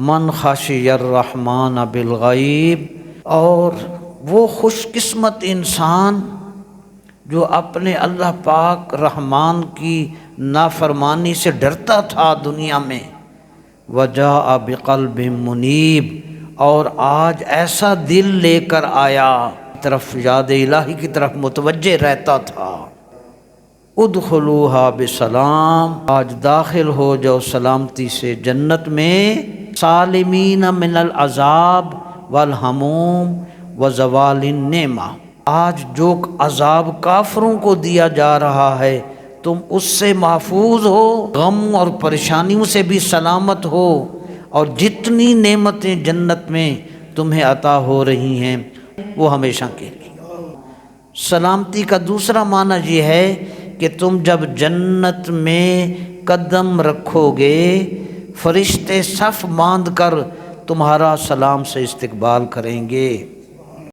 من خشی الرحمن بالغیب، اور وہ خوش قسمت انسان جو اپنے اللہ پاک رحمان کی نافرمانی سے ڈرتا تھا دنیا میں، وجاء بقلب منیب، اور آج ایسا دل لے کر آیا، طرف یاد الہی کی طرف متوجہ رہتا تھا۔ ادخلوها بسلام، آج داخل ہو جاؤ سلامتی سے جنت میں، سالمین من العذاب والہموم وزوال النعمہ، آج جو عذاب کافروں کو دیا جا رہا ہے تم اس سے محفوظ ہو، غم اور پریشانیوں سے بھی سلامت ہو، اور جتنی نعمتیں جنت میں تمہیں عطا ہو رہی ہیں وہ ہمیشہ کے لیے۔ سلامتی کا دوسرا معنی یہ ہے کہ تم جب جنت میں قدم رکھو گے، فرشتے صف باندھ کر تمہارا سلام سے استقبال کریں گے۔